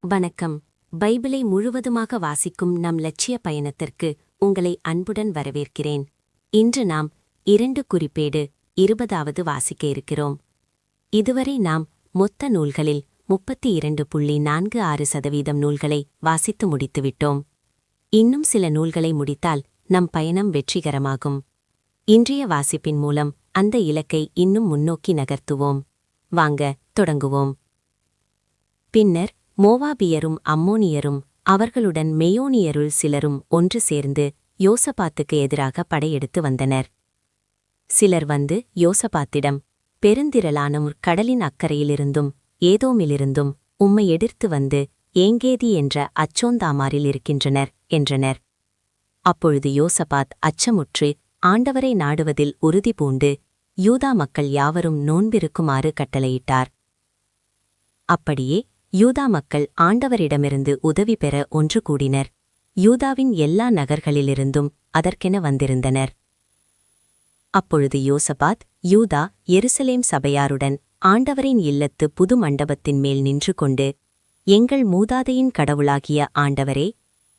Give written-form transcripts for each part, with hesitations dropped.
வணக்கம். பைபிளை முழுவதுமாக வாசிக்கும் நம் லட்சிய பயணத்திற்கு உங்களை அன்புடன் வரவேற்கிறேன். இன்று நாம் 2 குறிப்பேடு 20வது வாசிக்க இருக்கிறோம். இதுவரை நாம் மொத்த நூல்களில் 32.46% நூல்களை வாசித்து முடித்துவிட்டோம். இன்னும் சில நூல்களை முடித்தால் நம் பயணம் வெற்றிகரமாகும். இன்றைய வாசிப்பின் மூலம் அந்த இலக்கை இன்னும் முன்னோக்கி நகர்த்துவோம். வாங்க தொடங்குவோம். பின்னர் மோவாபியரும் அம்மோனியரும் அவர்களுடன் மெயோனியருள் சிலரும் ஒன்று சேர்ந்து யோசபாத்துக்கு எதிராக படையெடுத்து வந்தனர். சிலர் வந்து யோசபாத்திடம், பெருந்திரளானோர் கடலின் அக்கறையிலிருந்தும் ஏதோமிலிருந்தும் உம்மை எதிர்த்து வந்து ஏங்கேதி என்ற அச்சோந்தாமாரில் இருக்கின்றனர் என்றனர். அப்பொழுது யோசபாத் அச்சமுற்று ஆண்டவரை நாடுவதில் உறுதி பூண்டு யூதா மக்கள் யாவரும் நோன்பிருக்குமாறு கட்டளையிட்டார். அப்படியே யூதா மக்கள் ஆண்டவரிடமிருந்து உதவி பெற ஒன்று கூடினர். யூதாவின் எல்லா நகர்களிலிருந்தும் அதற்கென வந்திருந்தனர். அப்பொழுது யோசபாத் யூதா எருசலேம் சபையாருடன் ஆண்டவரின் இல்லத்து புது மண்டபத்தின் மேல் நின்று கொண்டு, எங்கள் மூதாதையின் கடவுளாகிய ஆண்டவரே,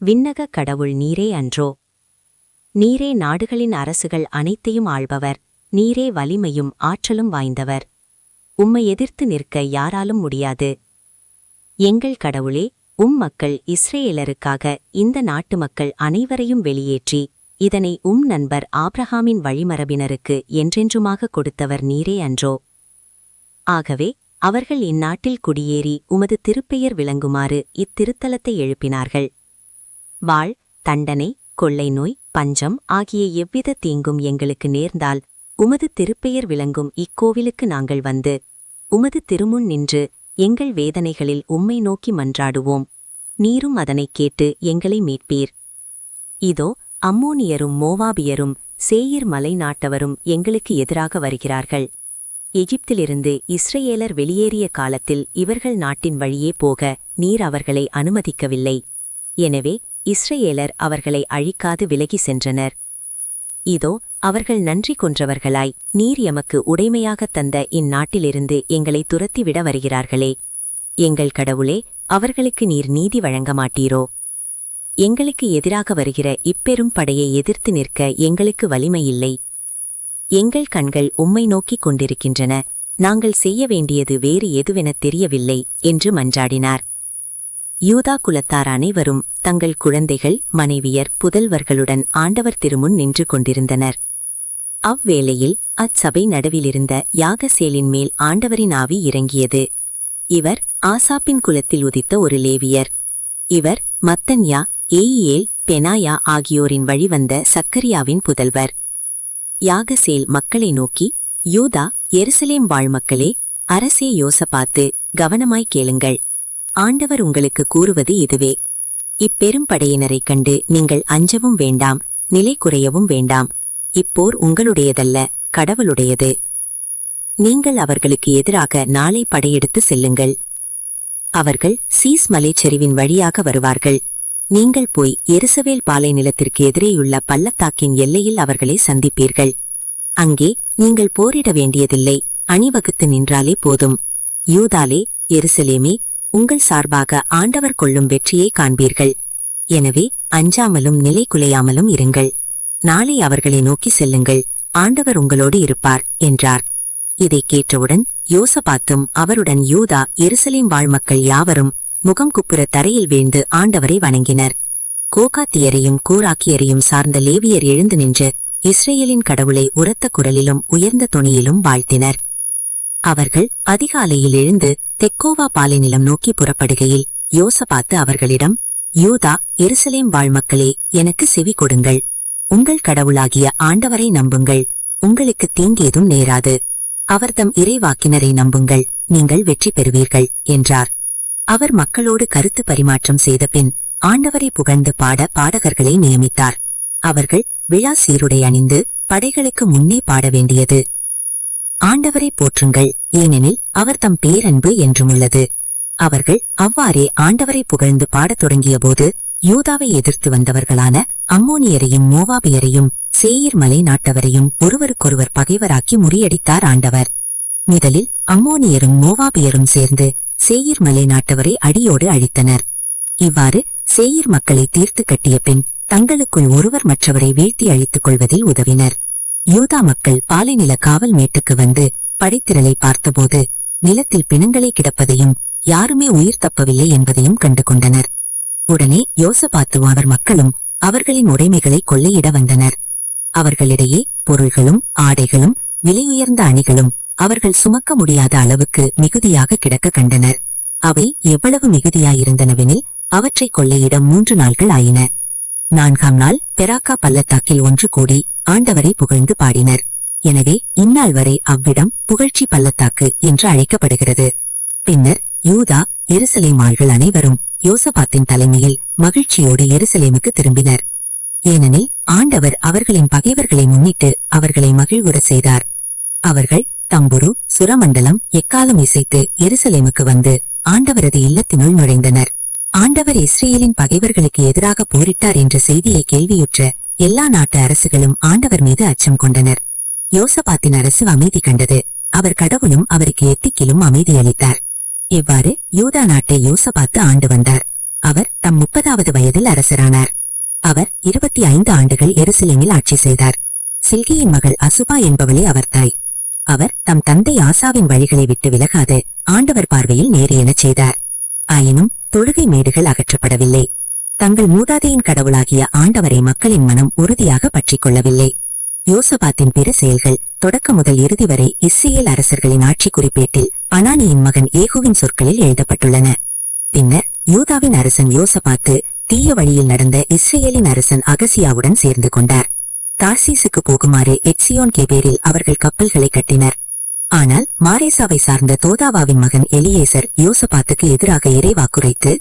விண்ணக கடவுள் நீரே அன்றோ? நீரே நாடுகளின் அரசுகள் அனைத்தையும் ஆள்பவர், நீரே வலிமையும் ஆற்றலும் வாய்ந்தவர். உம்மை எதிர்த்து நிற்க யாராலும் முடியாது. எங்கள் கடவுளே, மக்கள் இஸ்ரேலருக்காக இந்த நாட்டு மக்கள் அனைவரையும் வெளியேற்றி இதனை நண்பர் ஆப்ரஹாமின் வழிமரபினருக்கு என்றென்றுமாக கொடுத்தவர் நீரே அன்றோ? ஆகவே அவர்கள் இந்நாட்டில் குடியேறி உமது திருப்பெயர் விளங்குமாறு இத்திருத்தலத்தை எழுப்பினார்கள். வாள், தண்டனை, கொள்ளை நோய், பஞ்சம் ஆகிய எவ்வித தீங்கும் எங்களுக்கு நேர்ந்தால் உமது திருப்பெயர் விளங்கும் இக்கோவிலுக்கு நாங்கள் வந்து உமது திருமுன் நின்று எங்கள் வேதனைகளில் உம்மை நோக்கி மன்றாடுவோம். நீரும் அதனைக் கேட்டு எங்களை மீட்பீர். இதோ அம்மோனியரும் மோவாபியரும் சேயீர் மலை நாட்டவரும் எங்களுக்கு எதிராக வருகிறார்கள். எகிப்திலிருந்து இஸ்ரேலர் வெளியேறிய காலத்தில் இவர்கள் நாட்டின் வழியே போக நீர் அவர்களை அனுமதிக்கவில்லை. எனவே இஸ்ரேலர் அவர்களை அழிக்காது விலகி சென்றனர். இதோ அவர்கள் நன்றி கொன்றவர்களாய் நீர் எமக்கு உடைமையாகத் தந்த இந்நாட்டிலிருந்து எங்களை துரத்திவிட வருகிறார்களே. எங்கள் கடவுளே, அவர்களுக்கு நீர் நீதி வழங்க மாட்டீரோ? எங்களுக்கு எதிராக வருகிற இப்பெரும் படையை எதிர்த்து நிற்க எங்களுக்கு வலிமையில்லை. எங்கள் கண்கள் உம்மை நோக்கிக் கொண்டிருக்கின்றன. நாங்கள் செய்ய வேண்டியது வேறு எதுவெனத் தெரியவில்லை என்று மன்றாடினார். யூதா குலத்தார் அனைவரும் தங்கள் குழந்தைகள், மனைவியர், புதல்வர்களுடன் ஆண்டவர் திருமுன் நின்று கொண்டிருந்தனர். அவ்வேளையில் அச்சபை நடுவிலிருந்த யாகசேலின் மேல் ஆண்டவரின் ஆவி இறங்கியது. இவர் ஆசாப்பின் குலத்தில் உதித்த ஒரு லேவியர். இவர் மத்தன்யா, ஏயியேல், பெனாயா ஆகியோரின் வழிவந்த சக்கரியாவின் புதல்வர். யாகசேல் மக்களை நோக்கி, யூதா எருசலேம் வாழ் மக்களே, அரசே யோசபாத்து, கவனமாய் கேளுங்கள். ஆண்டவர் உங்களுக்கு கூறுவது இதுவே: இப்பெரும் படையினரைக் கண்டு நீங்கள் அஞ்சவும் வேண்டாம், நிலை குறையவும் வேண்டாம். இப்போர் உங்களுடையதல்ல, கடவுளுடையது. நீங்கள் அவர்களுக்கு எதிராக நாளை படையெடுத்து செல்லுங்கள். அவர்கள் சீஸ் மலைச்சரிவின் வழியாக வருவார்கள். நீங்கள் போய் எருசவேல் பாலை நிலத்திற்கு எதிரேயுள்ள பள்ளத்தாக்கின் எல்லையில் அவர்களை சந்திப்பீர்கள். அங்கே நீங்கள் போரிட வேண்டியதில்லை, அணிவகுத்து நின்றாலே போதும். யூதாலே, எருசலேமே, உங்கள் சார்பாக ஆண்டவர் கொள்ளும் வெற்றியை காண்பீர்கள். எனவே அஞ்சாமலும் நிலை குலையாமலும் இருங்கள். நாளை அவர்களை நோக்கி செல்லுங்கள், ஆண்டவர் உங்களோடு இருப்பார் என்றார். இதைக் கேட்டவுடன் யோசபாத்தும் அவருடன் யூதா எருசலேம் வாழ் மக்கள் யாவரும் முகம் குப்புற தரையில் வீழ்ந்து ஆண்டவரை வணங்கினர். கோகாத்தியரையும் கோராக்கியரையும் சார்ந்த லேவியர் எழுந்து நின்று இஸ்ரேலின் கடவுளை உரத்த குரலிலும் உயர்ந்த தொனியிலும் வாழ்த்தினர். அவர்கள் அதிகாலையில் எழுந்து தெக்கோவா பாலைநிலம் நோக்கி புறப்படுகையில் யோசபாத்து அவர்களிடம், யூதா எருசலேம் வாழ் மக்களே, எனக்கு செவி கொடுங்கள். உங்கள் கடவுளாகிய ஆண்டவரை நம்புங்கள், உங்களுக்கு தீங்கேதும் நேராது. அவர்தம் இறைவாக்கினரை நம்புங்கள், நீங்கள் வெற்றி பெறுவீர்கள் என்றார். அவர் மக்களோடு கருத்து பரிமாற்றம் செய்த பின் ஆண்டவரை புகழ்ந்து பாட பாடகர்களை நியமித்தார். அவர்கள் விழா சீருடை அணிந்து படைகளுக்கு முன்னே பாட வேண்டியது: ஆண்டவரை போற்றுங்கள், ஏனெனில் அவர் தம் பேரன்பு என்றுமுள்ளது. அவர்கள் அவ்வாறே ஆண்டவரை புகழ்ந்து பாடத் தொடங்கியபோது யூதாவை எதிர்த்து வந்தவர்களான அம்மோனியரையும் மோவாபியரையும் சேயீர் மலை நாட்டவரையும் ஒருவருக்கொருவர் பகைவராக்கி முறியடித்தார் ஆண்டவர். முதலில் அம்மோனியரும் மோவாபியரும் சேர்ந்து சேயீர் மலை நாட்டவரை அடியோடு அழித்தனர். இவ்வாறு சேயீர் மக்களை தீர்த்து கட்டிய பின் தங்களுக்குள் ஒருவர் மற்றவரை வீழ்த்தி அழித்துக் கொள்வதில் உதவினர். யூதா மக்கள் பாலைநில காவல் மேட்டுக்கு வந்து படைத்திரளை பார்த்தபோது நிலத்தில் பிணங்களே கிடப்பதையும் யாருமே உயிர் தப்பவில்லை என்பதையும் கண்டு கொண்டனர். உடனே யோசபாத்தும் அவர் மக்களும் அவர்களின் உடைமைகளை கொள்ளையிட வந்தனர். அவர்களிடையே பொருள்களும் ஆடைகளும் விலையுயர்ந்த அணிகளும் அவர்கள் சுமக்க முடியாத அளவுக்கு மிகுதியாக கிடக்க கண்டனர். அவை எவ்வளவு மிகுதியாயிருந்தனவெனில் அவற்றை கொள்ளையிட 3 நாள்கள் ஆயின. 4ஆம் நாள் பெராக்கா பள்ளத்தாக்கில் ஒன்று கூடி ஆண்டவரை புகழ்ந்து பாடினர். எனவே இந்நாள் வரை அவ்விடம் புகழ்ச்சி பள்ளத்தாக்கு என்று அழைக்கப்படுகிறது. பின்னர் யூதா எருசலேம் ஆள்கள் அனைவரும் யோசபாத்தின் தலைமையில் மகிழ்ச்சியோடு எருசலேமுக்கு திரும்பினர். ஏனெனில் ஆண்டவர் அவர்களின் பகைவர்களை முன்னிட்டு அவர்களை மகிழ்வுற செய்தார். அவர்கள் தம்புரு சுரமண்டலம் எக்காலம் இசைத்து எருசலேமுக்கு வந்து ஆண்டவரது இல்லத்தினுள் நுழைந்தனர். ஆண்டவர் இஸ்ரேலின் பகைவர்களுக்கு எதிராக போரிட்டார் என்ற செய்தியை கேள்வியுற்ற எல்லா நாட்டு அரசுகளும் ஆண்டவர் மீது அச்சம் கொண்டனர். யோசபாத்தின் அரசு அமைதி கண்டது. அவர் கடவுளும் அவருக்கு எத்திக்கிலும் அமைதி அளித்தார். இவ்வாறு யூதா நாட்டை யோசபாத்து ஆண்டு வந்தார். அவர் தம் 30வது வயதில் அரசரானார். அவர் 25 ஆண்டுகள் எருசலேமில் ஆட்சி செய்தார். சில்கியின் மகள் அசுபா என்பவளே அவர் தாய். அவர் தம் தந்தை ஆசாவின் வழிகளை விட்டு விலகாது ஆண்டவர் பார்வையில் நேரியெனச் செய்தார். ஆயினும் தொழுகை மேடுகள் அகற்றப்படவில்லை. தங்கள் மூதாதையின் கடவுளாகிய ஆண்டவரை மக்களின் மனம் உறுதியாக பற்றிக் கொள்ளவில்லை. யோசபாத்தின் பிற செயல்கள் தொடக்க முதல் இறுதி வரை இஸ்ரேல் அரசர்களின் ஆட்சி குறிப்பேட்டில் அனானியின் மகன் ஏகோவின் சொற்களில் எழுதப்பட்டுள்ளன. பின்னர் யூதாவின் அரசன் யோசபாத்து தீய வழியில் நடந்த இஸ்ரேலின் அரசன் அகசியாவுடன் சேர்ந்து கொண்டார். தார்சீசுக்கு போகுமாறு எட்சியோன் கேபேரில் அவர்கள் கப்பல்களை கட்டினர். ஆனால் மாரேசாவை சார்ந்த தோதாவாவின் மகன் எலியேசர் யோசபாத்துக்கு எதிராக இறைவாக்குரைத்து,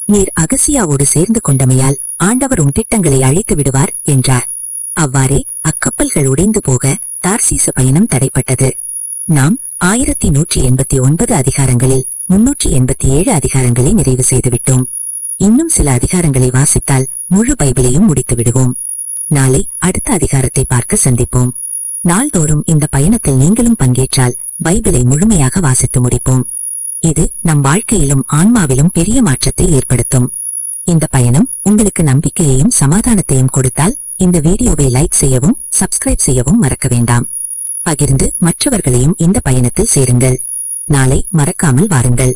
நீர் அகசியாவோடு சேர்ந்து கொண்டமையால் ஆண்டவர் உன் திட்டங்களை அழித்து விடுவார் என்றார். அவ்வாறே அக்கப்பல்கள் உடைந்து போக தார்சீசு பயணம் தடைப்பட்டது. நாம் 1189 அதிகாரங்களில் 387 அதிகாரங்களை நிறைவு செய்துவிட்டோம். இன்னும் சில அதிகாரங்களை வாசித்தால் முழு பைபிளையும் முடித்து விடுவோம். நாளை அடுத்த அதிகாரத்தை பார்க்க சந்திப்போம். நாள்தோறும் இந்த பயணத்தில் நீங்களும் பங்கேற்றால் பைபிளை முழுமையாக வாசித்து முடிப்போம். இது நம் வாழ்க்கையிலும் ஆன்மாவிலும் பெரிய மாற்றத்தை ஏற்படுத்தும். இந்த பயணம் உங்களுக்கு நம்பிக்கையையும் சமாதானத்தையும் கொடுத்தால் இந்த வீடியோவை லைக் செய்யவும் சப்ஸ்கிரைப் செய்யவும் மறக்க வேண்டாம். பகிர்ந்து மற்றவர்களையும் இந்த பயணத்தில் சேருங்கள். நாளை மறக்காமல் வாருங்கள்.